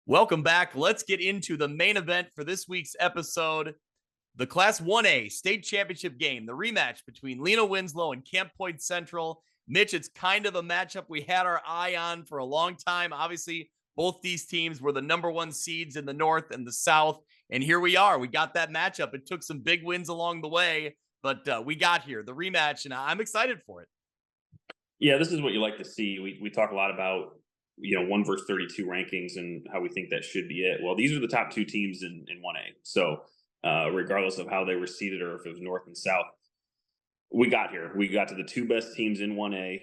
Welcome back. Let's get into the main event for this week's episode. The Class 1A state championship game, the rematch between Lena-Winslow and Camp Point Central. Mitch, it's kind of a matchup we had our eye on for a long time. Obviously, both these teams were the number one seeds in the North and the South. And here we are. We got that matchup. It took some big wins along the way, but we got here, the rematch, and I'm excited for it. Yeah, this is what you like to see. We talk a lot about 1 versus 32 rankings and how we think that should be it. Well, these are the top two teams in 1A. So regardless of how they were seeded or if it was North and South, we got here. We got to the two best teams in 1A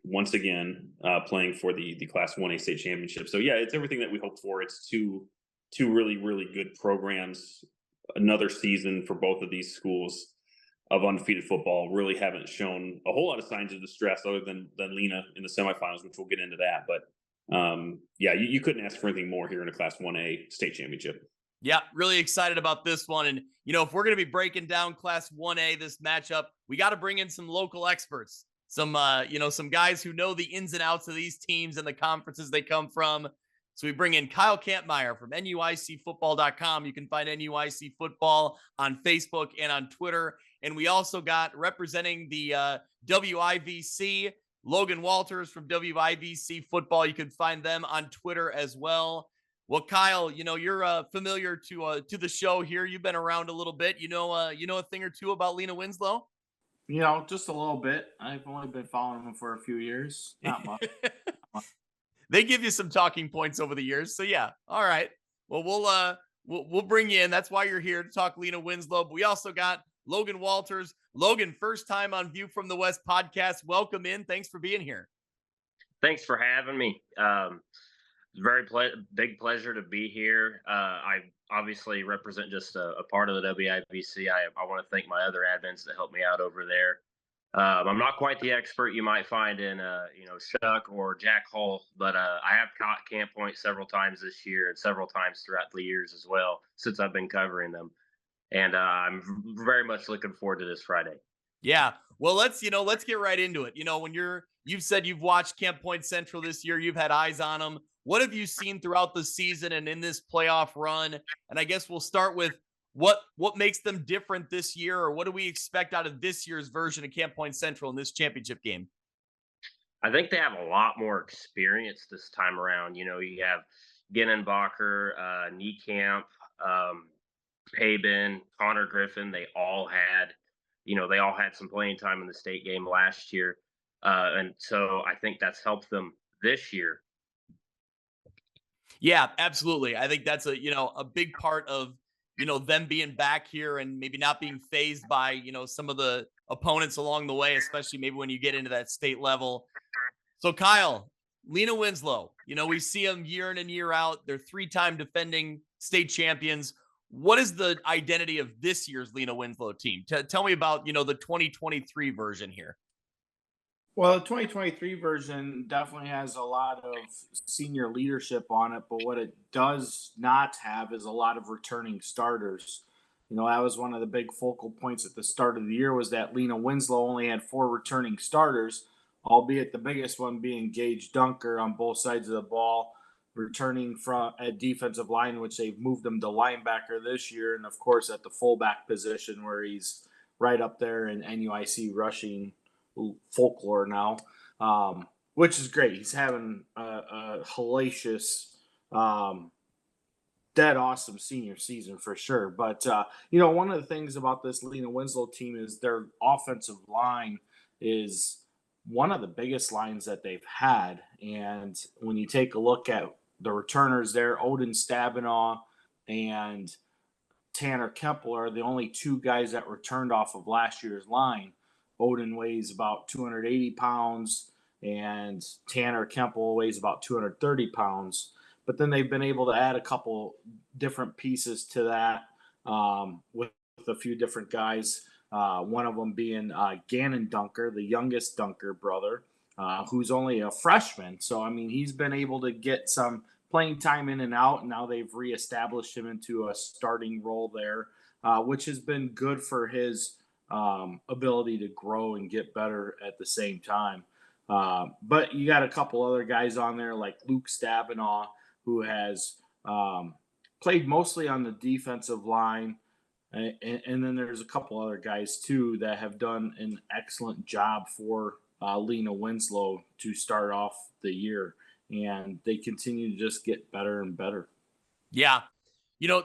once again, playing for the Class 1A state championship. So yeah, it's everything that we hoped for. It's two really really good programs. Another season for both of these schools of undefeated football. Really haven't shown a whole lot of signs of distress other than Lena in the semifinals, which we'll get into that. But yeah, you couldn't ask for anything more here in a Class 1A state championship. Yeah, really excited about this one. And, if we're going to be breaking down Class 1A, this matchup, we got to bring in some local experts, some guys who know the ins and outs of these teams and the conferences they come from. So we bring in Kyle Kampmeyer from NUICfootball.com. You can find NUIC football on Facebook and on Twitter. And we also got representing the WIVC, Logan Walters from WIVC football. You can find them on Twitter as well. Well, Kyle, you're familiar to the show here. You've been around a little bit. You know a thing or two about Lena-Winslow? Just a little bit. I've only been following them for a few years. Not much. They give you some talking points over the years. So yeah. All right. Well, we'll bring you in. That's why you're here to talk Lena-Winslow. But we also got Logan Walters. Logan, first time on View from the West podcast. Welcome in. Thanks for being here. Thanks for having me. Big pleasure to be here. I obviously represent just a part of the WIVC. I want to thank my other admins that helped me out over there. I'm not quite the expert you might find in Chuck or Jack Hull, but I have caught Camp Point several times this year and several times throughout the years as well since I've been covering them. And I'm very much looking forward to this Friday. Yeah. Well, let's get right into it. When you've said you've watched Camp Point Central this year, you've had eyes on them. What have you seen throughout the season and in this playoff run? And I guess we'll start with what makes them different this year, or what do we expect out of this year's version of Camp Point Central in this championship game? I think they have a lot more experience this time around. You have Ginnenbacher, Niekamp, Haben, Connor Griffin. They all had some playing time in the state game last year. And so I think that's helped them this year. Yeah, absolutely. I think that's a big part of, them being back here and maybe not being phased by, some of the opponents along the way, especially maybe when you get into that state level. So Kyle, Lena-Winslow, we see them year in and year out. They're 3-time defending state champions. What is the identity of this year's Lena-Winslow team? Tell me about, the 2023 version here. Well, the 2023 version definitely has a lot of senior leadership on it, but what it does not have is a lot of returning starters. That was one of the big focal points at the start of the year, was that Lena-Winslow only had 4 returning starters, albeit the biggest one being Gage Dunker on both sides of the ball, returning from at defensive line, which they've moved him to linebacker this year, and of course at the fullback position where he's right up there in NUIC rushing folklore now, which is great. He's having a hellacious, dead awesome senior season for sure. But one of the things about this Lena-Winslow team is their offensive line is one of the biggest lines that they've had. And when you take a look at the returners there, Odin Stabenow and Tanner Kempel are the only 2 guys that returned off of last year's line. Odin weighs about 280 pounds, and Tanner Kempel weighs about 230 pounds. But then they've been able to add a couple different pieces to that with a few different guys. One of them being Gannon Dunker, the youngest Dunker brother, who's only a freshman. So, he's been able to get some playing time in and out, and now they've reestablished him into a starting role there, which has been good for his ability to grow and get better at the same time. But you got a couple other guys on there like Luke Stabenow, who has Played mostly on the defensive line. And then there's a couple other guys too that have done an excellent job for Lena-Winslow to start off the year, and they continue to just get better and better. Yeah. You know,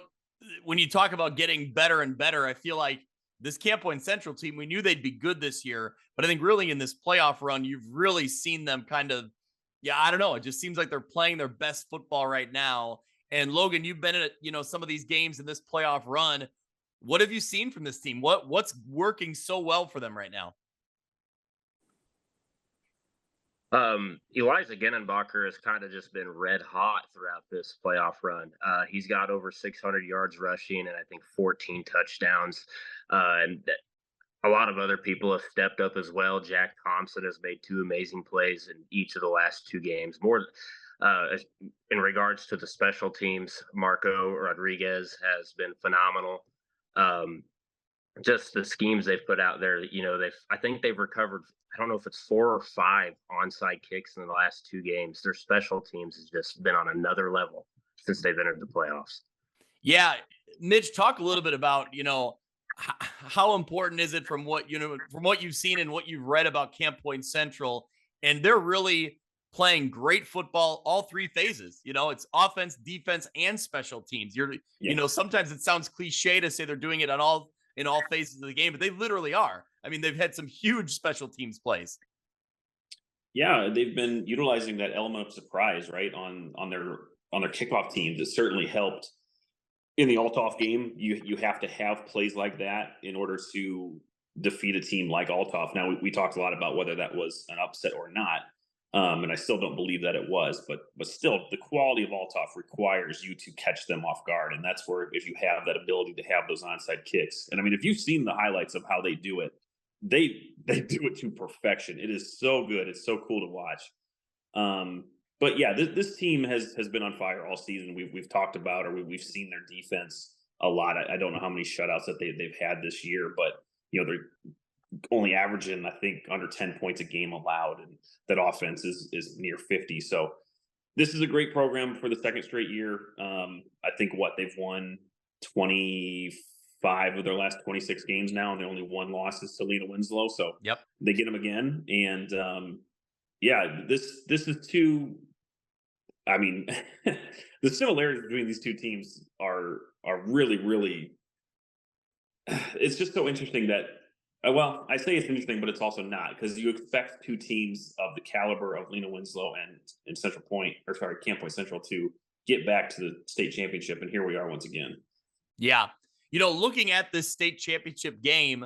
when you talk about getting better and better, I feel like this Camp Point Central team, we knew they'd be good this year, but I think really in this playoff run, you've really seen them kind of, yeah, I don't know. It just seems like they're playing their best football right now. And Logan, you've been in, some of these games in this playoff run. What have you seen from this team? What's working so well for them right now? Elijah Genenbacher has kind of just been red hot throughout this playoff run. He's got over 600 yards rushing and I think 14 touchdowns. And a lot of other people have stepped up as well. Jack Thompson has made 2 amazing plays in each of the last 2 games. More in regards to the special teams, Marco Rodriguez has been phenomenal. Just the schemes they've put out there, I think they've recovered, I don't know if it's 4 or 5 onside kicks in the last 2 games. Their special teams has just been on another level since they've entered the playoffs. Yeah. Mitch, talk a little bit about, how important is it from what you've seen and what you've read about Camp Point Central, and they're really playing great football all 3 phases. It's offense, defense, and special teams. Sometimes it sounds cliche to say they're doing it in all phases of the game, but they literally are. I mean, they've had some huge special teams plays. Yeah, they've been utilizing that element of surprise, right, on their kickoff teams. It certainly helped in the Althoff game. You have to have plays like that in order to defeat a team like Althoff. Now we talked a lot about whether that was an upset or not, and I still don't believe that it was. But still, the quality of Althoff requires you to catch them off guard, and that's where if you have that ability to have those onside kicks. And I mean, if you've seen the highlights of how they do it, they do it to perfection. It is so good. It's so cool to watch. But yeah, this team has been on fire all season. We've talked about, or we've seen their defense a lot. I don't know how many shutouts that they've had this year, but they're only averaging, I think, under 10 points a game allowed, and that offense is near 50. So this is a great program for the second straight year. I think they've won 25 of their last 26 games now, and they only 1 loss is to Lena-Winslow. So yep, they get them again, and yeah, this is 2. I mean, the similarities between these 2 teams are really, really. It's just so interesting that. Well, I say it's interesting, but it's also not, because you expect 2 teams of the caliber of Lena-Winslow and Camp Point Central to get back to the state championship, and here we are once again. Yeah, looking at this state championship game,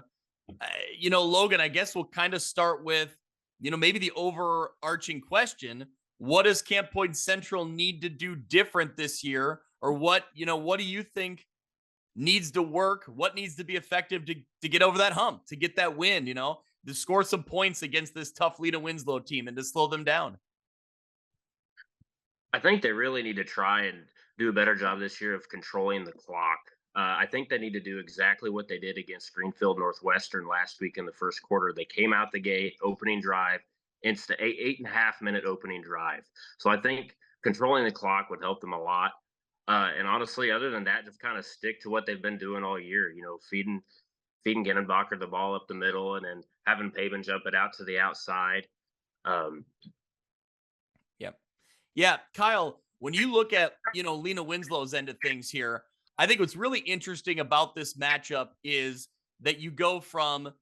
Logan, I guess we'll kind of start with, maybe the overarching question: what does Camp Point Central need to do different this year, or what do you think needs to work? What needs to be effective to get over that hump, to get that win, to score some points against this tough Lena-Winslow team and to slow them down? I think they really need to try and do a better job this year of controlling the clock. I think they need to do exactly what they did against Greenfield Northwestern last week in the first quarter. They came out the gate, opening drive, instant 8.5-minute opening drive. So I think controlling the clock would help them a lot. And honestly, other than that, just kind of stick to what they've been doing all year. Feeding Genenbacher the ball up the middle, and then having Paven jump it out to the outside. Yeah, Kyle, when you look at Lena-Winslow's end of things here, I think what's really interesting about this matchup is that you go from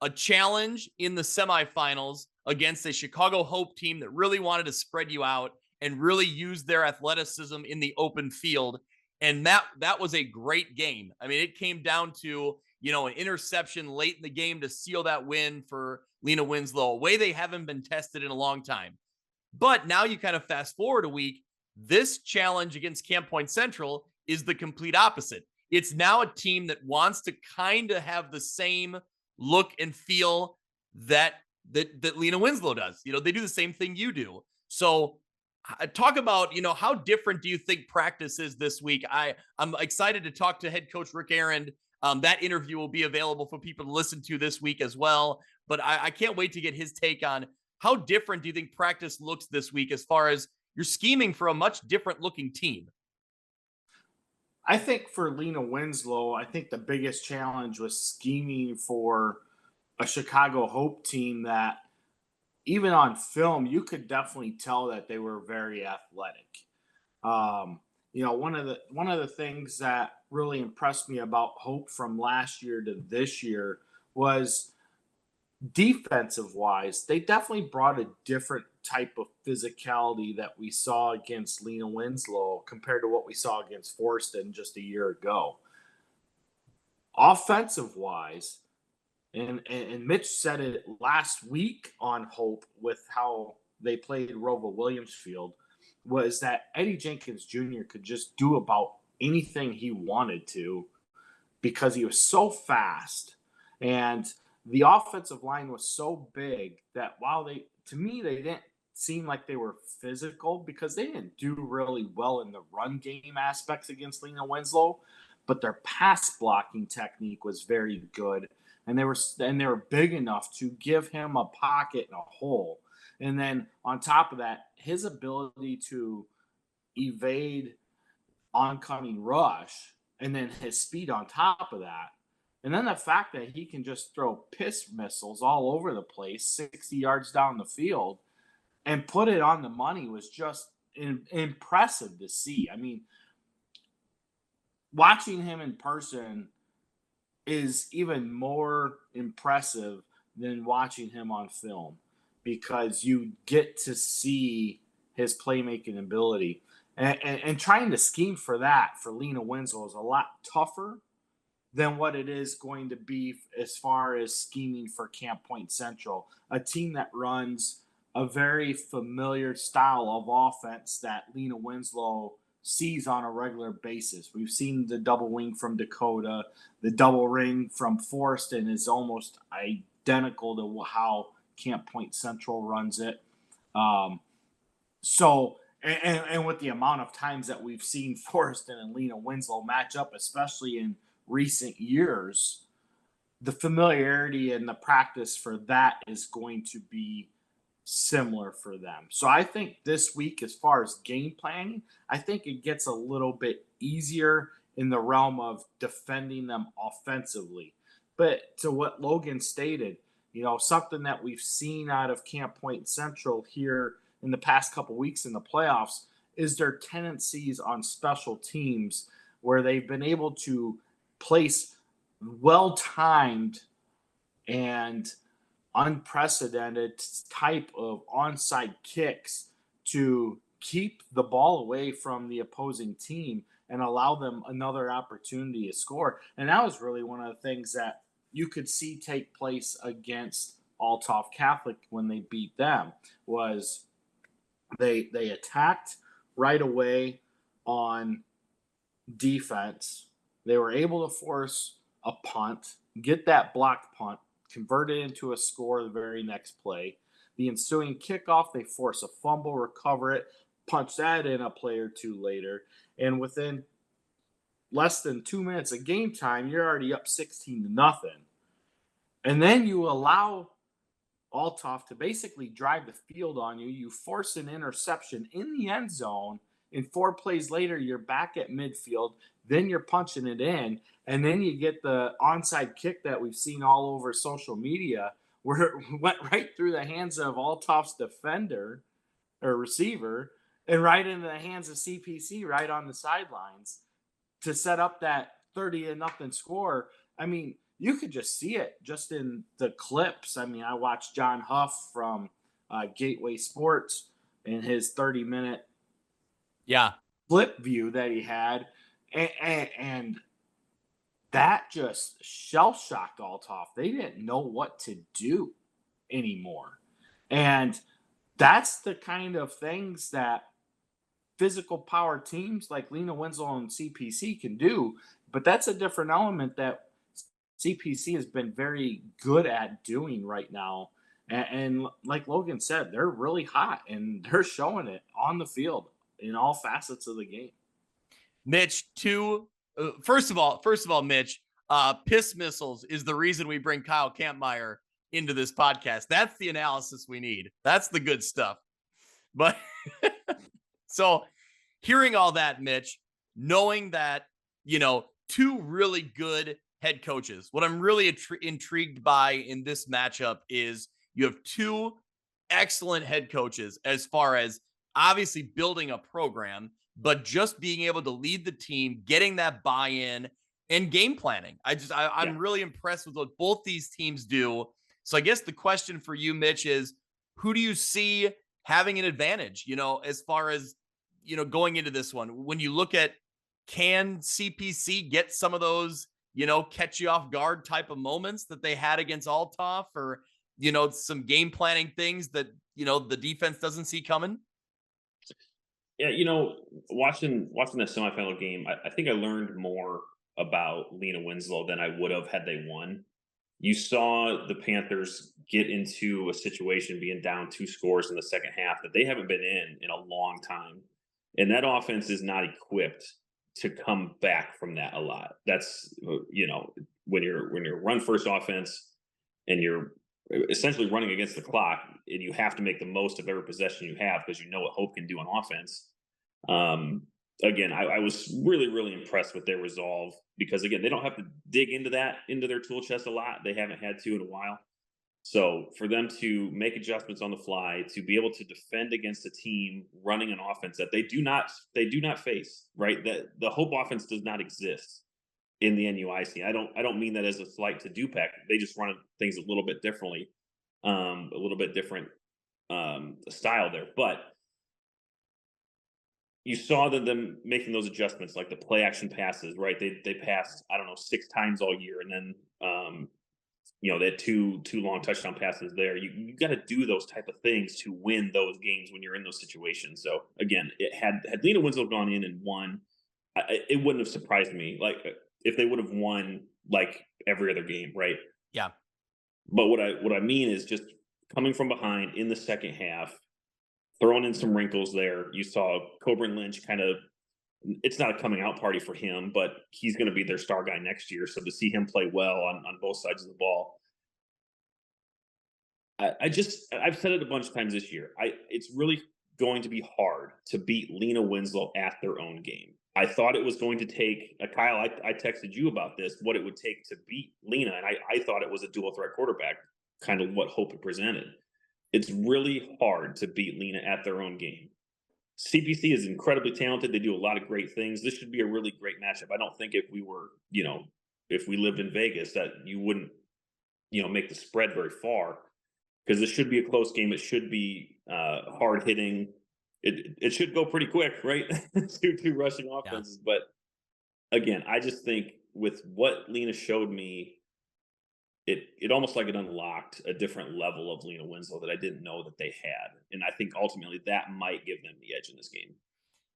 a challenge in the semifinals against a Chicago Hope team that really wanted to spread you out and really use their athleticism in the open field. And that was a great game. I mean, it came down to, an interception late in the game to seal that win for Lena-Winslow, a way they haven't been tested in a long time. But now you kind of fast forward a week, this challenge against Camp Point Central is the complete opposite. It's now a team that wants to kind of have the same look and feel that Lena-Winslow does. They do the same thing you do. So talk about, how different do you think practice is this week? I'm excited to talk to head coach Rick Arend. That interview will be available for people to listen to this week as well. But I can't wait to get his take on how different do you think practice looks this week as far as you're scheming for a much different looking team? I think for Lena-Winslow, I think the biggest challenge was scheming for a Chicago Hope team that even on film, you could definitely tell that they were very athletic. Um, one of the things that really impressed me about Hope from last year to this year was defensive wise, they definitely brought a different type of physicality that we saw against Lena-Winslow compared to what we saw against Forston just a year ago. Offensive wise, and Mitch said it last week on Hope with how they played Rova Williamsfield, was that Eddie Jenkins Jr. could just do about anything he wanted to because he was so fast. And the offensive line was so big that while to me, they didn't seem like they were physical because they didn't do really well in the run game aspects against Lena-Winslow, but their pass blocking technique was very good. And they were big enough to give him a pocket and a hole. And then on top of that, his ability to evade oncoming rush and then his speed on top of that. And then the fact that he can just throw piss missiles all over the place, 60 yards down the field, and put it on the money was just impressive to see. I mean, watching him in person is even more impressive than watching him on film because you get to see his playmaking ability. And trying to scheme for that for Lena-Winslow is a lot tougher than what it is going to be as far as scheming for Camp Point Central, a team that runs a very familiar style of offense that Lena-Winslow sees on a regular basis. We've seen the double wing from Dakota. The double ring from Forston is almost identical to how Camp Point Central runs it. And with the amount of times that we've seen Forston and Lena-Winslow match up, especially in recent years, the familiarity and the practice for that is going to be similar for them. So I think this week, as far as game planning, I think it gets a little bit easier in the realm of defending them offensively. But to what Logan stated, something that we've seen out of Camp Point Central here in the past couple weeks in the playoffs is their tendencies on special teams where they've been able to place well-timed and unprecedented type of onside kicks to keep the ball away from the opposing team and allow them another opportunity to score. And that was really one of the things that you could see take place against Althoff Catholic when they beat them was they attacked right away on defense. They were able to force a punt, get that blocked punt, convert it into a score the very next play. The ensuing kickoff, they force a fumble, recover it, punch that in a play or two later. And within less than 2 minutes of game time, you're already up 16-0. And then you allow Althoff to basically drive the field on you. You force an interception in the end zone. And 4 plays later, you're back at midfield. Then you're punching it in. And then you get the onside kick that we've seen all over social media where it went right through the hands of Althoff's defender or receiver and right into the hands of CPC right on the sidelines to set up that 30-0 score. I mean, you could just see it just in the clips. I mean, I watched John Huff from Gateway Sports in his 30-minute flip view that he had. And that just shell-shocked Althoff. They didn't know what to do anymore. And that's the kind of things that physical power teams like Lena-Winslow and CPC can do. But that's a different element that CPC has been very good at doing right now. And like Logan said, they're really hot and they're showing it on the field in all facets of the game. Mitch, first of all, Mitch, piss missiles is the reason we bring Kyle Kampmeyer into this podcast. That's the analysis we need. That's the good stuff. But so hearing all that, Mitch, knowing that two really good head coaches. What I'm really intrigued by in this matchup is you have two excellent head coaches as far as obviously building a program, but just being able to lead the team, getting that buy-in and game planning. I'm really impressed with what both these teams do. So I guess the question for you, Mitch, is who do you see having an advantage, as far as, going into this one? When you look at, can CPC get some of those, catch you off guard type of moments that they had against Althoff, or, some game planning things that, the defense doesn't see coming? Yeah, watching the semifinal game, I think I learned more about Lena-Winslow than I would have had they won. You saw the Panthers get into a situation being down 2 scores in the second half that they haven't been in a long time. And that offense is not equipped to come back from that a lot. That's when you're run first offense and you're essentially running against the clock and you have to make the most of every possession you have because you know what Hope can do on offense. Again, I was really, really impressed with their resolve because, again, they don't have to dig into their tool chest a lot. They haven't had to in a while. So for them to make adjustments on the fly, to be able to defend against a team running an offense that they do not face, right? That the Hope offense does not exist in the NUIC. I don't mean that as a slight to DUPEC. They just run things a little bit differently, a little bit different style there. But you saw them making those adjustments, like the play action passes, right? They passed, I don't know, 6 times all year, and then they had two long touchdown passes there. You got to do those type of things to win those games when you're in those situations. So again, it had Lena-Winslow gone in and won, it wouldn't have surprised me. Like if they would have won like every other game, right? Yeah. But what I mean is just coming from behind in the second half, throwing in some wrinkles there. You saw Coburn Lynch kind of, it's not a coming out party for him, but he's going to be their star guy next year. So to see him play well on both sides of the ball, I've said it a bunch of times this year. It's really going to be hard to beat Lena-Winslow at their own game. I thought it was going to take Kyle. I texted you about this, what it would take to beat Lena, and I thought it was a dual threat quarterback, kind of what Hope had presented. It's really hard to beat Lena at their own game. CPC is incredibly talented. They do a lot of great things. This should be a really great matchup. I don't think if we were, if we lived in Vegas, that you wouldn't, make the spread very far, because this should be a close game. It should be hard hitting. It should go pretty quick, right? two rushing offenses. Yeah. But again, I just think with what Lena showed me, it almost like it unlocked a different level of Lena-Winslow that I didn't know that they had. And I think ultimately that might give them the edge in this game.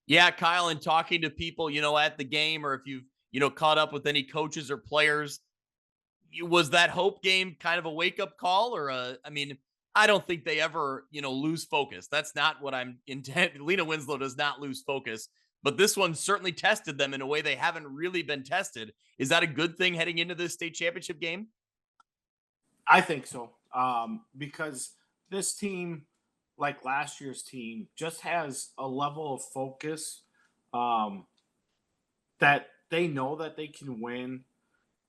Yeah, Kyle, and talking to people, at the game, or if you've, caught up with any coaches or players, was that Hope game kind of a wake-up call? Or I don't think they ever, lose focus. That's not what I'm intent. Lena-Winslow does not lose focus, but this one certainly tested them in a way they haven't really been tested. Is that a good thing heading into this state championship game? I think so, because this team, like last year's team, just has a level of focus that they know that they can win,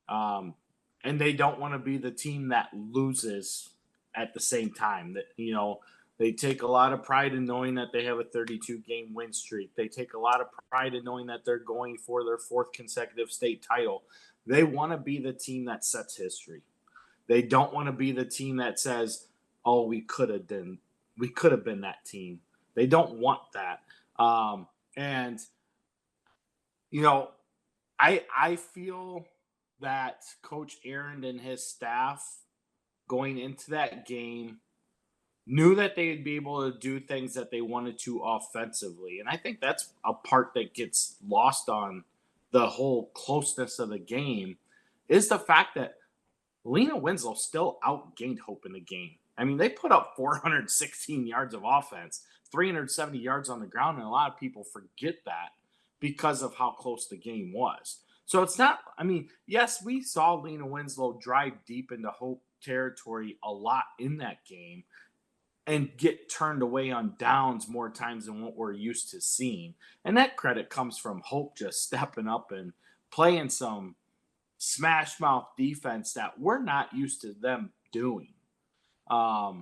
and they don't want to be the team that loses at the same time. That they take a lot of pride in knowing that they have a 32-game win streak. They take a lot of pride in knowing that they're going for their 4th consecutive state title. They want to be the team that sets history. They don't want to be the team that says, "Oh, we could have been that team." They don't want that. And I feel that Coach Aaron and his staff going into that game knew that they'd be able to do things that they wanted to offensively. And I think that's a part that gets lost on the whole closeness of the game, is the fact that Lena-Winslow still outgained Hope in the game. I mean, they put up 416 yards of offense, 370 yards on the ground, and a lot of people forget that because of how close the game was. So it's not, yes, we saw Lena-Winslow drive deep into Hope territory a lot in that game and get turned away on downs more times than what we're used to seeing. And that credit comes from Hope just stepping up and playing some smash mouth defense that we're not used to them doing. But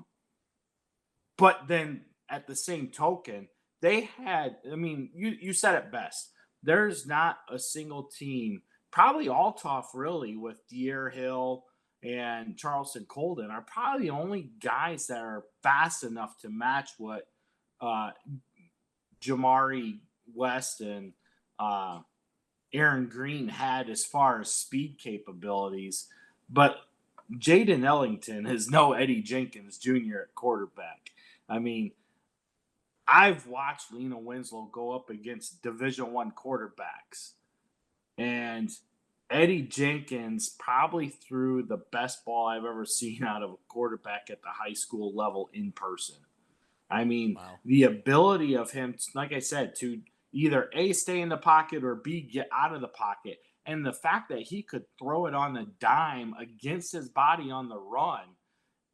then at the same token, they had, I mean, you said it best. There's not a single team, probably Althoff really, with Deere Hill and Charleston Colden are probably the only guys that are fast enough to match what Jamari West and Aaron Green had as far as speed capabilities. But Jaden Ellington is no Eddie Jenkins Jr. at quarterback. I mean, I've watched Lena-Winslow go up against Division I quarterbacks, and Eddie Jenkins probably threw the best ball I've ever seen out of a quarterback at the high school level in person. I mean, the ability of him, like I said, to either A, stay in the pocket, or B, get out of the pocket. And the fact that he could throw it on the dime against his body on the run,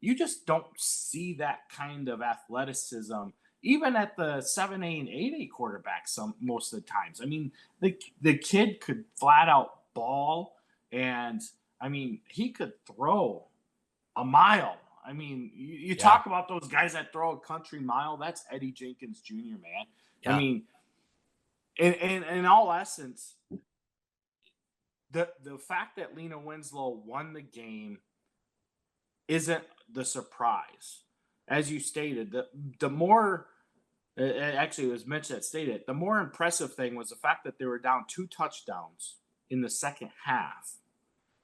you just don't see that kind of athleticism, even at the 7A and 8A quarterbacks most of the times. I mean, the kid could flat out ball, and I mean, he could throw a mile. I mean, you talk about those guys that throw a country mile. That's Eddie Jenkins Jr., man. Yeah. I mean, in all essence, the fact that Lena-Winslow won the game isn't the surprise. As you stated, the more actually it was Mitch that stated, the more impressive thing was the fact that they were down 2 touchdowns in the second half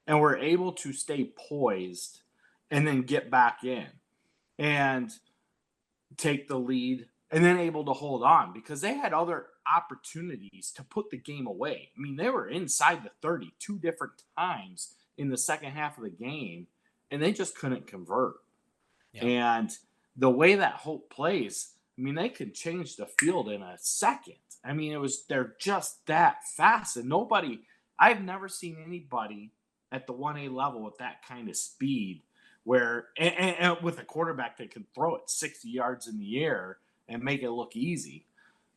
and were able to stay poised and then get back in and take the lead and then able to hold on because they had other opportunities to put the game away. I mean, they were inside the 30 2 different times in the second half of the game, and they just couldn't convert. Yeah. And the way that Hope plays, I mean, they could change the field in a second. I mean, they're just that fast. And I've never seen anybody at the 1A level with that kind of speed where, and with a quarterback that can throw it 60 yards in the air and make it look easy.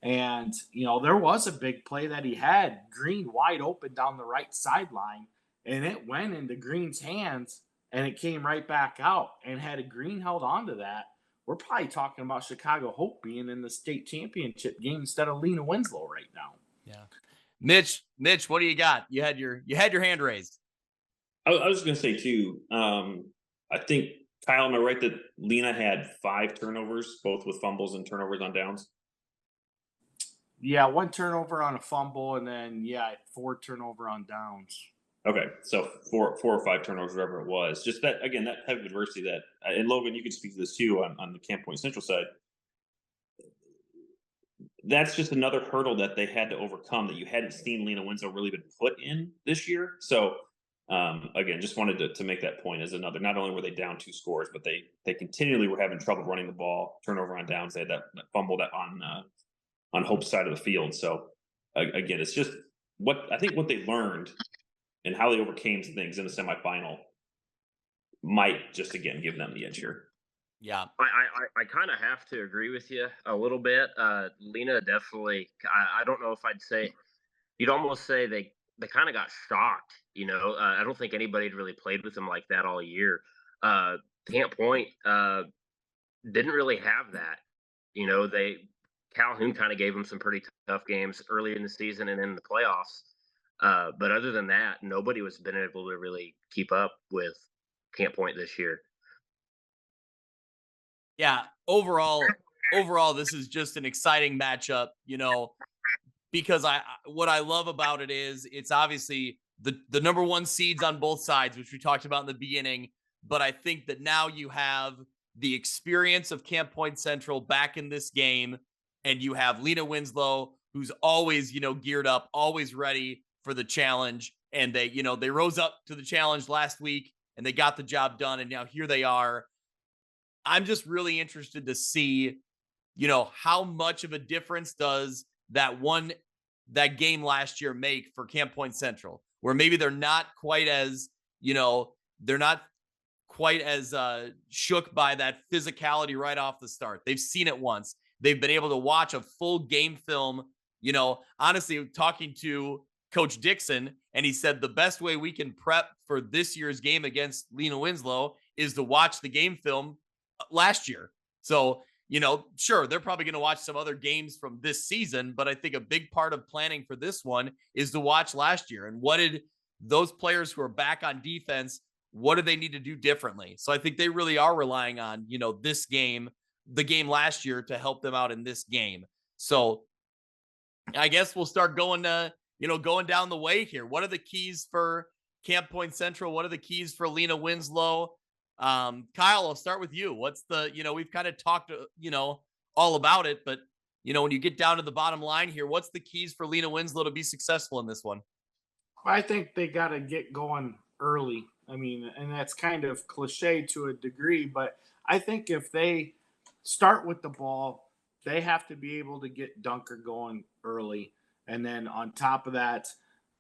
And, you know, there was a big play that he had Green wide open down the right sideline, and it went into Green's hands and it came right back out. And had a Green held on to that, we're probably talking about Chicago Hope being in the state championship game instead of Lena-Winslow right now. Yeah. Mitch, what do you got? You had your hand raised. I was going to say too, I think, Kyle, am I right that Lena had 5 turnovers, both with fumbles and turnovers on downs? Yeah, 1 turnover on a fumble, and then 4 turnover on downs. Okay, so 4 or 5 turnovers, whatever it was. Just that, again, that type of adversity that, and Logan, you can speak to this too on the Camp Point Central side. That's just another hurdle that they had to overcome that you hadn't seen Lena-Winslow really been put in this year. So, again, just wanted to make that point as another. Not only were they down 2 scores, but they continually were having trouble running the ball, turnover on downs. They had that fumble that on Hope's side of the field. So, again, it's just what they learned and how they overcame things in the semifinal might just, again, give them the edge here. Yeah, I kind of have to agree with you a little bit. Lena definitely, I don't know if I'd say, you'd almost say they kind of got shocked, you know. I don't think anybody had really played with them like that all year. Camp Point didn't really have that. You know, Calhoun kind of gave them some pretty tough games early in the season and in the playoffs. But other than that, nobody was been able to really keep up with Camp Point this year. Yeah, overall, this is just an exciting matchup, you know, because what I love about it is it's obviously the number 1 seeds on both sides, which we talked about in the beginning. But I think that now you have the experience of Camp Point Central back in this game, and you have Lena-Winslow, who's always, you know, geared up, always ready for the challenge. And they rose up to the challenge last week and they got the job done. And now here they are. I'm just really interested to see, you know, how much of a difference does that game last year make for Camp Point Central, where maybe they're not quite as, you know, shook by that physicality right off the start. They've seen it once. They've been able to watch a full game film. You know, honestly, talking to Coach Dixon, and he said the best way we can prep for this year's game against Lena-Winslow is to watch the game film last year. So, sure, they're probably going to watch some other games from this season, but I think a big part of planning for this one is to watch last year. And what did those players who are back on defense, what do they need to do differently? So I think they really are relying on, this game, the game last year, to help them out in this game. So I guess we'll start going down the way here. What are the keys for Camp Point Central? What are the keys for Lena-Winslow? Kyle, I'll start with you. What's we've kind of talked, all about it, but when you get down to the bottom line here, what's the keys for Lena-Winslow to be successful in this one? I think they got to get going early. I mean, and that's kind of cliche to a degree, but I think if they start with the ball, they have to be able to get Dunker going early. And then on top of that,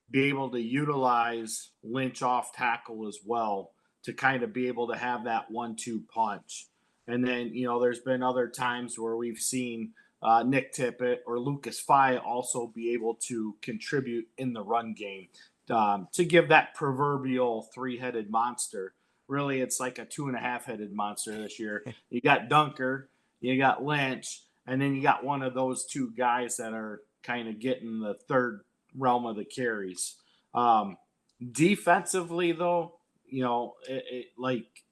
be able to utilize Lynch off tackle as well to kind of be able to have that 1-2 punch. And then, there's been other times where we've seen Nick Tippett or Lucas Fye also be able to contribute in the run game to give that proverbial 3-headed monster. Really, it's like a 2.5-headed monster this year. You got Dunker, you got Lynch, and then you got one of those two guys that are kind of getting the third realm of the carries. Defensively, though, like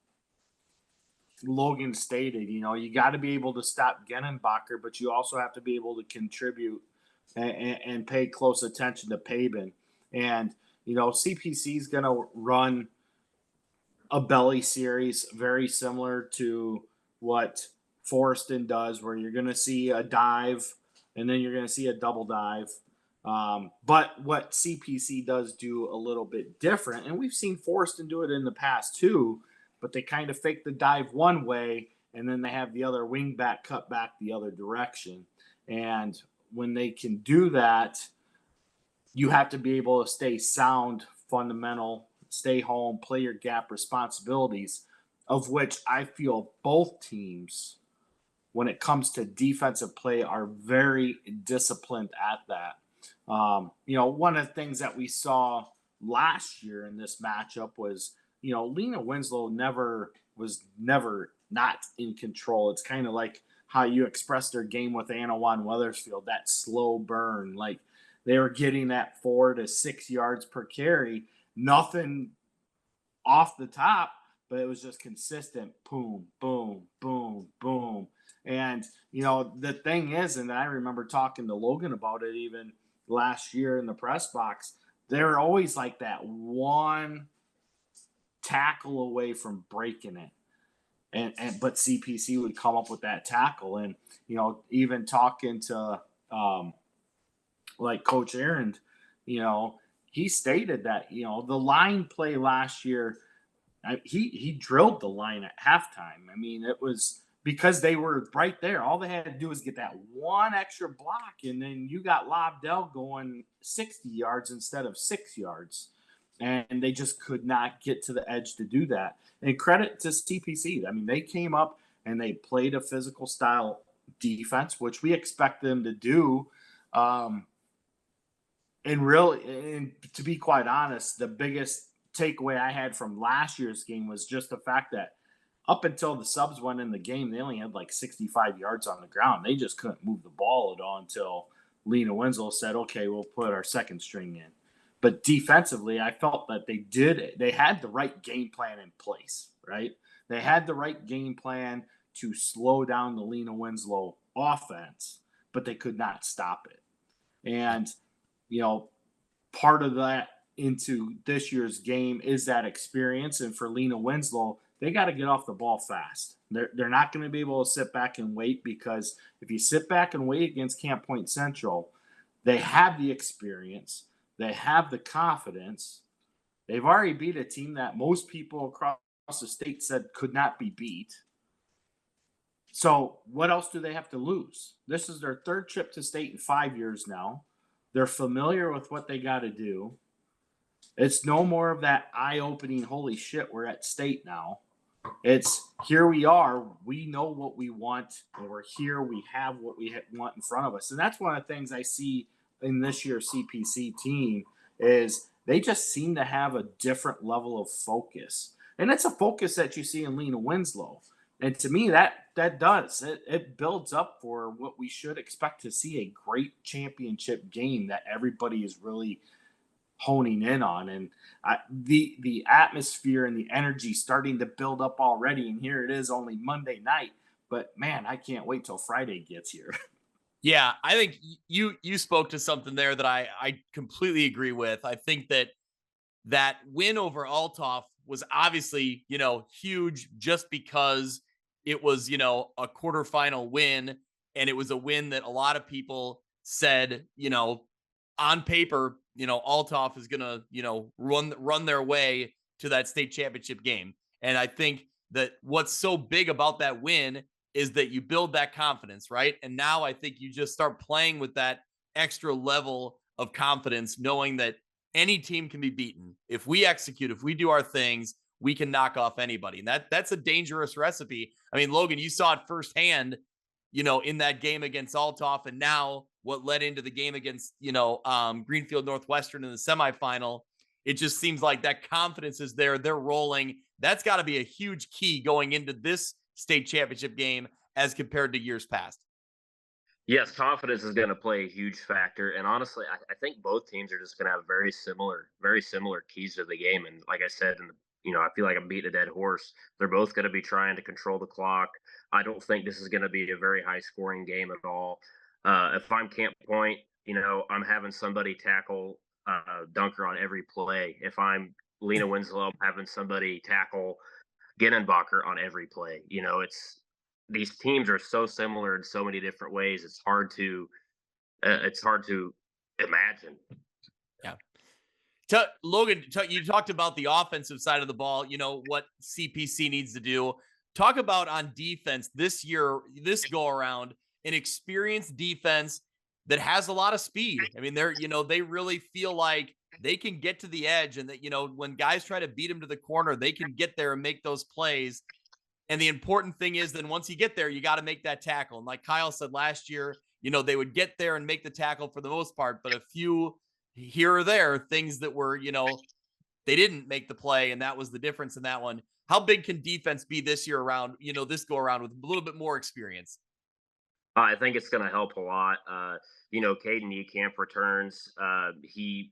Logan stated, you got to be able to stop Genenbacher, but you also have to be able to contribute and pay close attention to Pabin. And, CPC is going to run a belly series very similar to what Forreston does, where you're going to see a dive and then you're going to see a double dive. But what CPC does do a little bit different, and we've seen Forreston do it in the past too, but they kind of fake the dive one way and then they have the other wing back cut back the other direction. And when they can do that, you have to be able to stay sound, fundamental, stay home, play your gap responsibilities, of which I feel both teams, when it comes to defensive play, are very disciplined at that. One of the things that we saw last year in this matchup was, Lena-Winslow was never not in control. It's kind of like how you expressed their game with Anawan Wethersfield, that slow burn. Like they were getting that 4 to 6 yards per carry, nothing off the top, but it was just consistent. Boom, boom, boom, boom. And, the thing is, and I remember talking to Logan about it even last year in the press box, they're always like that one tackle away from breaking it. But CPC would come up with that tackle. And, even talking to like Coach Aaron, he stated that, the line play last year, he drilled the line at halftime. I mean, it was because they were right there. All they had to do was get that one extra block, and then you got Lobdell going 60 yards instead of 6 yards. And they just could not get to the edge to do that. And credit to CPC. I mean, they came up and they played a physical style defense, which we expect them to do. And to be quite honest, the biggest takeaway I had from last year's game was just the fact that up until the subs went in the game, they only had like 65 yards on the ground. They just couldn't move the ball at all until Lena-Winslow said, okay, we'll put our second string in. But defensively, I felt that they had the right game plan in place, right? They had the right game plan to slow down the Lena-Winslow offense, but they could not stop it. And, part of that into this year's game is that experience. And for Lena-Winslow, they got to get off the ball fast. They're not going to be able to sit back and wait, because if you sit back and wait against Camp Point Central, they have the experience. They have the confidence. They've already beat a team that most people across the state said could not be beat. So what else do they have to lose? This is their third trip to state in 5 years now. They're familiar with what they got to do. It's no more of that eye-opening, holy shit, we're at state now. It's here we are. We know what we want, and we're here. We have what we want in front of us. And that's one of the things I see in this year's CPC team is they just seem to have a different level of focus. And it's a focus that you see in Lena-Winslow. And to me, that does it builds up for what we should expect to see, a great championship game that everybody is really honing in on. And the atmosphere and the energy starting to build up already. And here it is, only Monday night. But man, I can't wait till Friday gets here. Yeah, I think you spoke to something there that I completely agree with. I think that win over Althoff was obviously, huge just because it was, a quarterfinal win. And it was a win that a lot of people said, on paper, Althoff is going to, run their way to that state championship game. And I think that what's so big about that win is that you build that confidence, right? And now I think you just start playing with that extra level of confidence, knowing that any team can be beaten. If we execute, if we do our things, we can knock off anybody. And that's a dangerous recipe. I mean, Logan, you saw it firsthand, in that game against Althoff, and now what led into the game against, Greenfield Northwestern in the semifinal. It just seems like that confidence is there. They're rolling. That's got to be a huge key going into this state championship game as compared to years past. Yes, confidence is going to play a huge factor, and honestly, I think both teams are just going to have very similar keys to the game. And like I said, I feel like I'm beating a dead horse. They're both going to be trying to control the clock. I don't think this is going to be a very high-scoring game at all. If I'm Camp Point, I'm having somebody tackle Dunker on every play. If I'm Lena-Winslow, I'm having somebody tackle Ginnenbacher on every play. These teams are so similar in so many different ways. It's hard to imagine. Yeah. Logan, you talked about the offensive side of the ball, what CPC needs to do. Talk about on defense this year, this go around, an experienced defense that has a lot of speed. I mean, they really feel like they can get to the edge, and that, when guys try to beat them to the corner, they can get there and make those plays. And the important thing is then once you get there, you got to make that tackle. And like Kyle said last year, they would get there and make the tackle for the most part, but a few here or there, things that were, they didn't make the play. And that was the difference in that one. How big can defense be this year around, this go around with a little bit more experience? I think it's going to help a lot. Caden Niekamp returns. He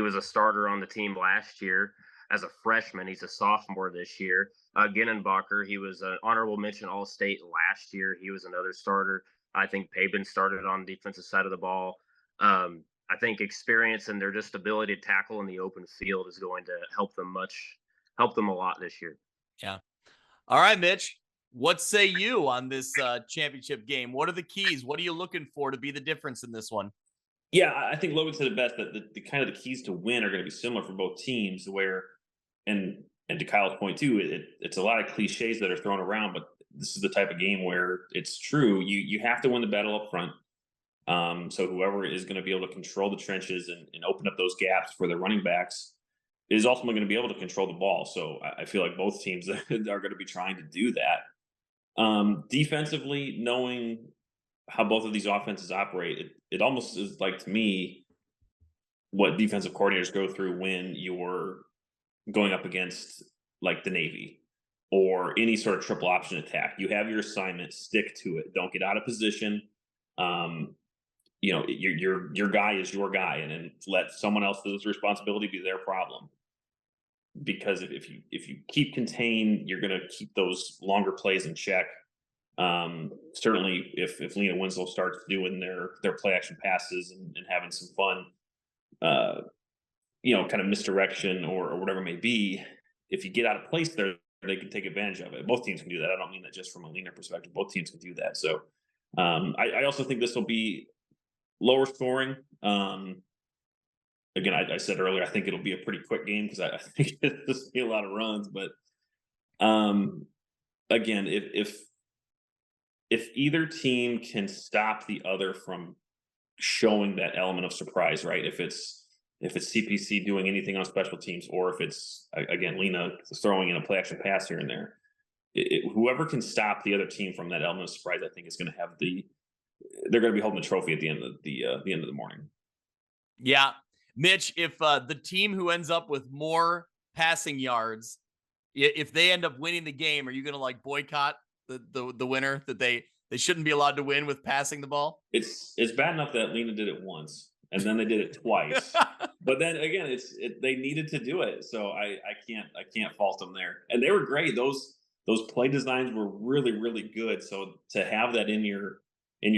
was a starter on the team last year as a freshman. He's a sophomore this year. Ginnenbacher, he was an honorable mention All-State last year. He was another starter. I think Pabin started on the defensive side of the ball. I think experience and their just ability to tackle in the open field is going to help them a lot this year. Yeah. All right, Mitch, what say you on this championship game? What are the keys? What are you looking for to be the difference in this one? Yeah, I think Logan said it best, that the kind of the keys to win are going to be similar for both teams, where, and to Kyle's point too, it's a lot of cliches that are thrown around, but this is the type of game where it's true. You have to win the battle up front. So whoever is going to be able to control the trenches and open up those gaps for the running backs is ultimately going to be able to control the ball. So I feel like both teams are going to be trying to do that. Defensively, knowing how both of these offenses operate, it almost is like, to me, what defensive coordinators go through when you're going up against like the Navy or any sort of triple option attack. You have your assignment, stick to it. Don't get out of position. Your guy is your guy, and then let someone else's responsibility be their problem. Because if you keep contained, you're going to keep those longer plays in check. Certainly if Lena-Winslow starts doing their play action passes and having some fun, kind of misdirection or whatever it may be, if you get out of place there, they can take advantage of it. Both teams can do that. I don't mean that just from a Lena perspective. Both teams can do that. So I also think this will be lower scoring. Again, I said earlier, I think it'll be a pretty quick game because I think there'll be a lot of runs. But again, if either team can stop the other from showing that element of surprise, right? If it's CPC doing anything on special teams, or if it's, again, Lena throwing in a play action pass here and there, whoever can stop the other team from that element of surprise, I think is going to have they're going to be holding the trophy at the end of the morning. Yeah. Mitch, if the team who ends up with more passing yards, if they end up winning the game, are you going to like boycott the winner that they shouldn't be allowed to win with passing the ball? It's bad enough that Lena did it once, and then they did it twice. But then again, they needed to do it, so I can't fault them there. And they were great. Those play designs were really really good. So to have that in your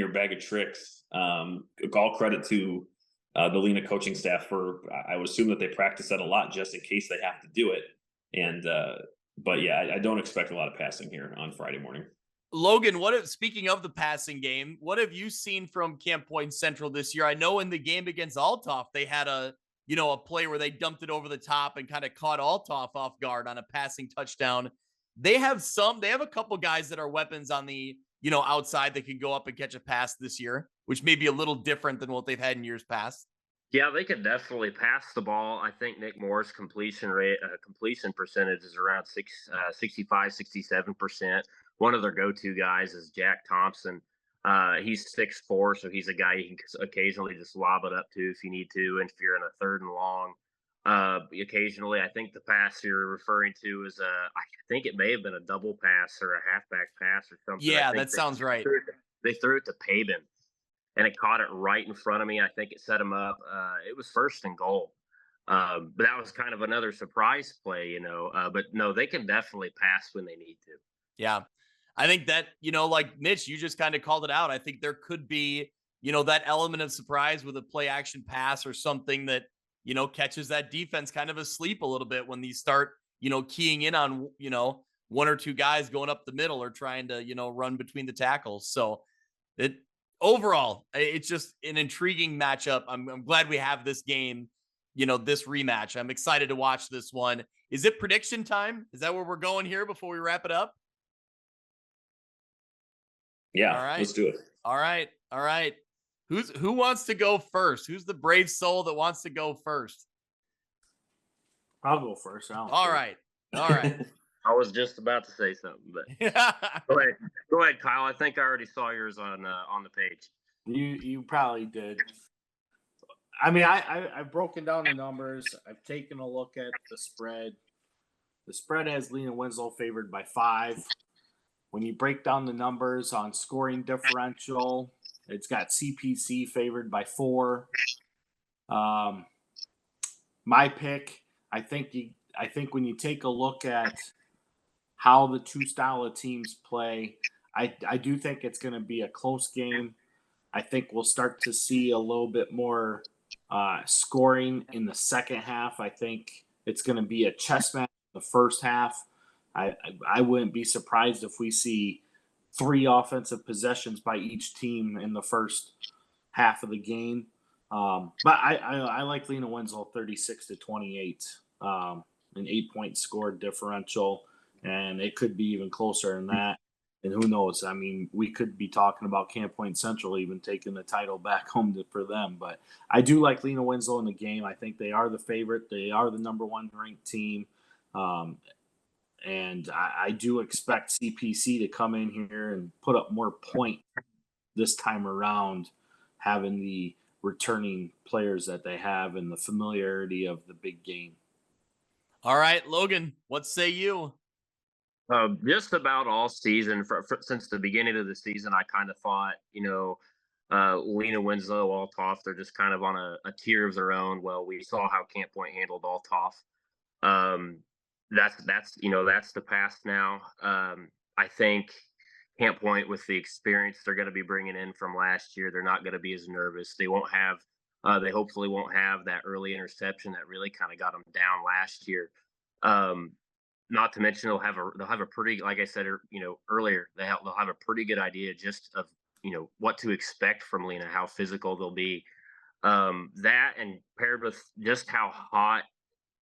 bag of tricks, all credit to the Lena coaching staff for. I would assume that they practice that a lot just in case they have to do it. And but yeah, I don't expect a lot of passing here on Friday morning. Logan, speaking of the passing game, what have you seen from Camp Point Central this year? I know in the game against Althoff, they had a play where they dumped it over the top and kind of caught Althoff off guard on a passing touchdown. They have a couple guys that are weapons on the, outside that can go up and catch a pass this year, which may be a little different than what they've had in years past. Yeah, they could definitely pass the ball. I think Nick Moore's completion percentage is around 65, 67%. One of their go-to guys is Jack Thompson. He's 6'4", so he's a guy you can occasionally just lob it up to if you need to, and if you're in a 3rd and long. Occasionally, I think the pass you're referring to is I think it may have been a double pass or a halfback pass or something. Yeah, that sounds right. They threw it to Pabin, and it caught it right in front of me. I think it set him up. It was 1st and goal. But that was kind of another surprise play, but no, they can definitely pass when they need to. Yeah. I think that, like Mitch, you just kind of called it out. I think there could be, that element of surprise with a play action pass or something that, catches that defense kind of asleep a little bit when these start, keying in on, 1 or 2 guys going up the middle or trying to, run between the tackles. So overall, it's just an intriguing matchup. I'm glad we have this game, this rematch. I'm excited to watch this one. Is it prediction time? Is that where we're going here before we wrap it up? Yeah, all right. Let's do it. All right. Who wants to go first? Who's the brave soul that wants to go first? I'll go first. All right. I was just about to say something, but go ahead, Kyle. I think I already saw yours on the page. You probably did. I mean, I've broken down the numbers. I've taken a look at the spread. The spread has Lena-Winslow favored by 5. When you break down the numbers on scoring differential, it's got CPC favored by 4. My pick, I think when you take a look at how the two style of teams play, I do think it's going to be a close game. I think we'll start to see a little bit more scoring in the second half. I think it's going to be a chess match in the first half. I wouldn't be surprised if we see 3 offensive possessions by each team in the first half of the game. But I like Lena-Winslow 36-28, an 8-point score differential, and it could be even closer than that. And who knows? I mean, we could be talking about Camp Point Central even taking the title back home for them. But I do like Lena-Winslow in the game. I think they are the favorite. They are the number 1 ranked team. And I do expect CPC to come in here and put up more points this time around, having the returning players that they have and the familiarity of the big game. All right, Logan, what say you? Just about all season, since the beginning of the season, I kind of thought, Lena-Winslow, Althoff, they're just kind of on a tier of their own. Well, we saw how Camp Point handled Althoff. That's the past now. I think Camp Point, with the experience they're going to be bringing in from last year, they're not going to be as nervous. They hopefully won't have that early interception that really kind of got them down last year. Not to mention they'll have a pretty, like I said, earlier, they'll have a pretty good idea just of, what to expect from Lena, how physical they'll be. That, and paired with just how hot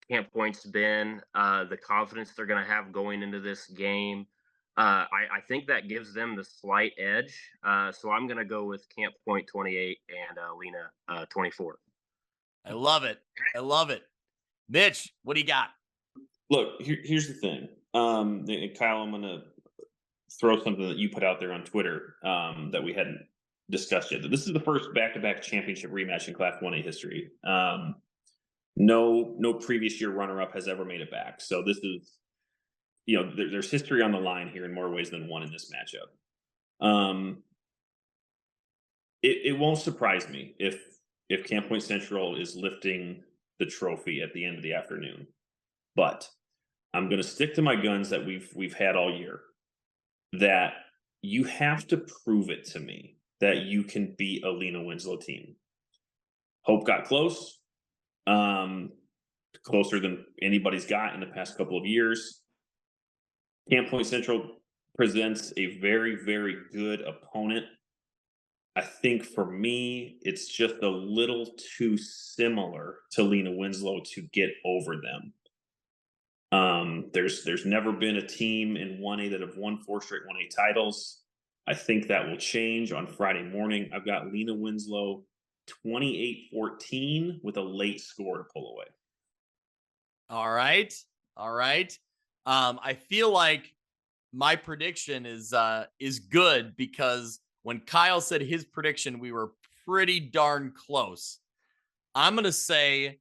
Camp Point's been, the confidence they're going to have going into this game, I think that gives them the slight edge. So I'm going to go with Camp Point 28 and Lena 24. I love it. Mitch, what do you got? Look, here's the thing. And Kyle, I'm going to throw something that you put out there on Twitter that we hadn't discussed yet. This is the first back-to-back championship rematch in Class 1A history. No previous year runner-up has ever made it back. So this is, there's history on the line here in more ways than one in this matchup. It won't surprise me if Camp Point Central is lifting the trophy at the end of the afternoon, but I'm going to stick to my guns that we've had all year. That you have to prove it to me that you can beat a Lena-Winslow team. Hope got close, closer than anybody's got in the past couple of years. Camp Point Central presents a very, very good opponent. I think for me, it's just a little too similar to Lena-Winslow to get over them. There's never been a team in 1A that have won 4 straight 1A titles. I think that will change on Friday morning. I've got Lena-Winslow 28-14 with a late score to pull away. All right. All right. I feel like my prediction is good because when Kyle said his prediction, we were pretty darn close. I'm going to say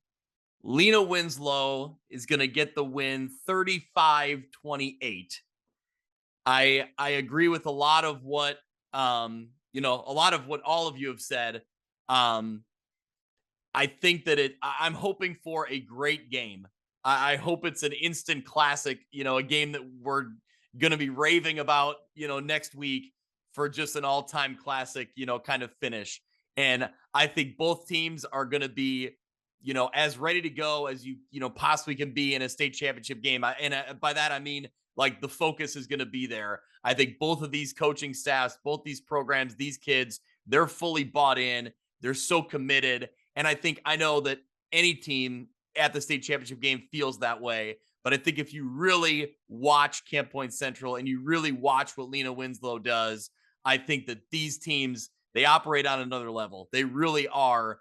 Lena-Winslow is going to get the win 35-28. I agree with a lot of what a lot of what all of you have said. I think that I'm hoping for a great game. I hope it's an instant classic, a game that we're going to be raving about, next week for just an all-time classic, kind of finish. And I think both teams are going to be, as ready to go as you possibly can be in a state championship game. By that, I mean, like the focus is going to be there. I think both of these coaching staffs, both these programs, these kids, they're fully bought in. They're so committed. And I know that any team at the state championship game feels that way. But I think if you really watch Camp Point Central and you really watch what Lena-Winslow does, I think that these teams, they operate on another level. They really are,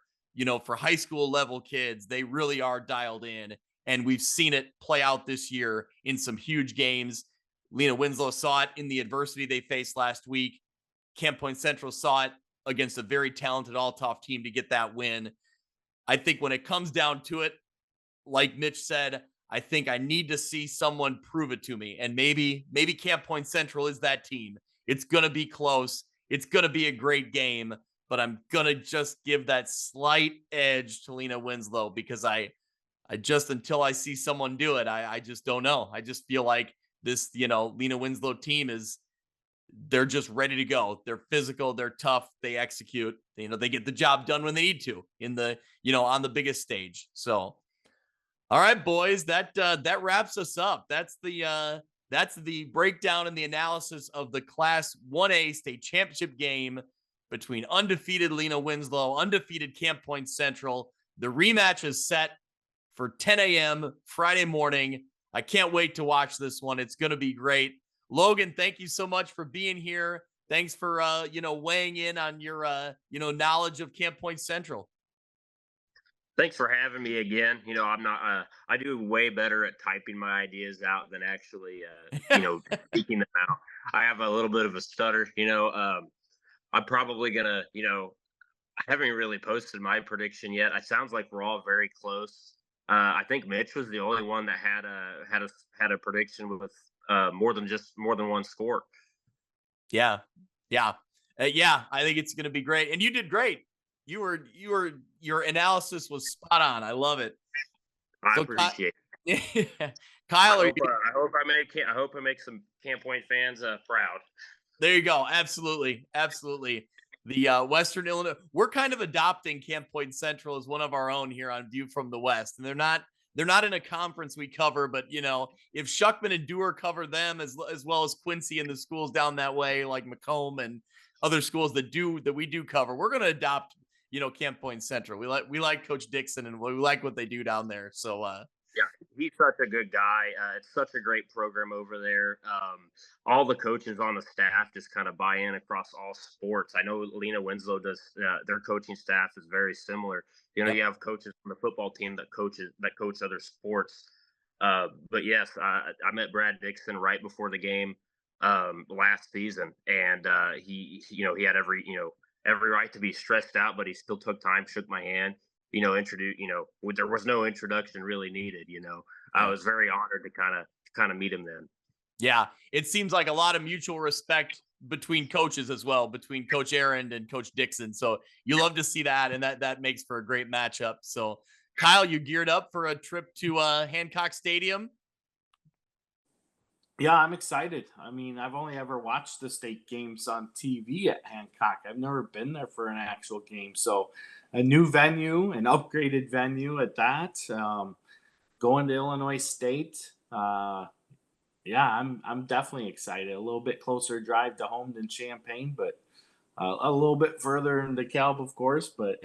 for high school level kids, they really are dialed in. And we've seen it play out this year in some huge games. Lena-Winslow saw it in the adversity they faced last week. Camp Point Central saw it against a very talented All-Toff team to get that win. I think when it comes down to it, like Mitch said, I think I need to see someone prove it to me. And maybe Camp Point Central is that team. It's going to be close. It's going to be a great game, but I'm going to just give that slight edge to Lena-Winslow because I just, until I see someone do it, I just don't know. I just feel like this, Lena-Winslow team they're just ready to go. They're physical. They're tough. They execute. They get the job done when they need to in the, on the biggest stage. So, all right, boys, that wraps us up. That's the breakdown and the analysis of the Class 1A state championship game between undefeated Lena-Winslow, undefeated Camp Point Central. The rematch is set for 10 a.m. Friday morning. I can't wait to watch this one. It's going to be great. Logan, thank you so much for being here. Thanks for, weighing in on your, knowledge of Camp Point Central. Thanks for having me again. I'm not, I do way better at typing my ideas out than actually, speaking them out. I have a little bit of a stutter, I'm probably going to, I haven't really posted my prediction yet. It sounds like we're all very close. I think Mitch was the only one that had a prediction with more than one score. Yeah. I think it's going to be great, and you did great. Your analysis was spot on. I love it. I appreciate it. Kyle, I hope I make some Camp Point fans proud. There you go. Absolutely. The Western Illinois, we're kind of adopting Camp Point Central as one of our own here on View from the West, and they're not in a conference we cover, but if Shuckman and Dewar cover them as well as Quincy and the schools down that way, like Macomb and other schools that we do cover, we're going to adopt, Camp Point Central. We like Coach Dixon and we like what they do down there. So, yeah, he's such a good guy. It's such a great program over there. All the coaches on the staff just kind of buy in across all sports. I know Lena-Winslow does. Their coaching staff is very similar. Yep. You have coaches from the football team that coach other sports. But yes, I met Brad Dixon right before the game last season, and he had every right to be stressed out, but he still took time, shook my hand. introduce, there was no introduction really needed. I was very honored to kind of meet him then. Yeah, it seems like a lot of mutual respect between coaches as well, between Coach Aaron and Coach Dixon. So you love to see that, and that makes for a great matchup. So Kyle, you geared up for a trip to Hancock Stadium? Yeah, I'm excited. I mean, I've only ever watched the state games on TV at Hancock. I've never been there for an actual game. So, a new venue, an upgraded venue at that. Going to Illinois State. Yeah, I'm definitely excited. A little bit closer drive to home than Champaign, but a little bit further in DeKalb, of course. But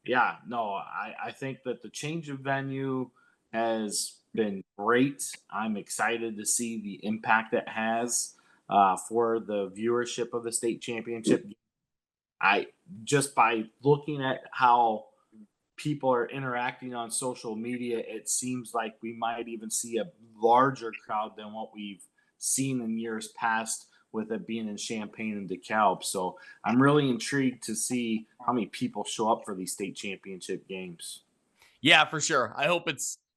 yeah, no, I think that the change of venue has been great. I'm excited to see the impact it has for the viewership of the state championship. I just by looking at how people are interacting on social media, it seems like we might even see a larger crowd than what we've seen in years past with it being in Champaign and DeKalb. So I'm really intrigued to see how many people show up for these state championship games. Yeah, for sure. I hope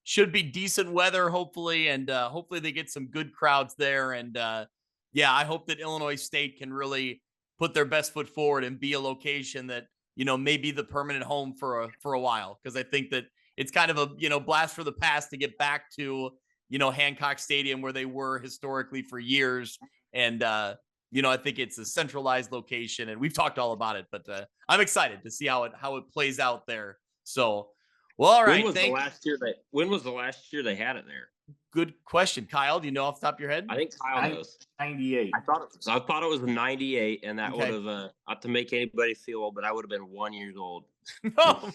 should be decent weather, hopefully, and hopefully they get some good crowds there. And yeah, I hope that Illinois State can really put their best foot forward and be a location that may be the permanent home for a while, because I think that it's kind of a blast for the past to get back to Hancock Stadium where they were historically for years. And I think it's a centralized location, and we've talked all about it, but I'm excited to see how it plays out there. So, well, all right. When was the last year they had it there? Good question, Kyle. Do you know off the top of your head? I think Kyle knows. 98. I thought it was 98, and that would have not to make anybody feel old, but I would have been 1 year old. No.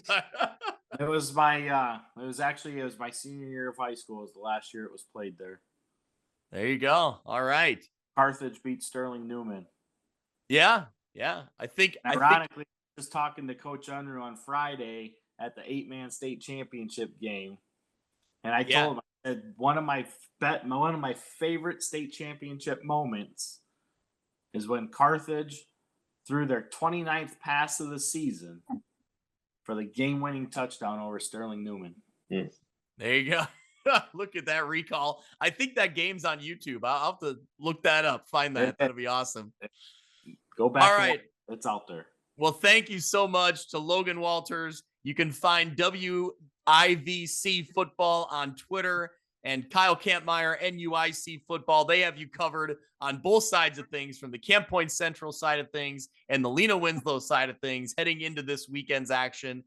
It was my senior year of high school. It was the last year it was played there. There you go. All right. Carthage beat Sterling Newman. Yeah. I think ironically, I was talking to Coach Unruh on Friday at the 8-man state championship game, and I told him, I said, one of my favorite state championship moments is when Carthage threw their 29th pass of the season for the game-winning touchdown over Sterling Newman. There you go. Look at that recall. I think that game's on YouTube. I'll have to look that up, find that. That'll be awesome. Go back. All right. It's out there. Well, thank you so much to Logan Walters. You can find WIVC Football on Twitter, and Kyle Kampmeyer, NUIC Football. They have you covered on both sides of things, from the Camp Point Central side of things and the Lena-Winslow side of things, heading into this weekend's action.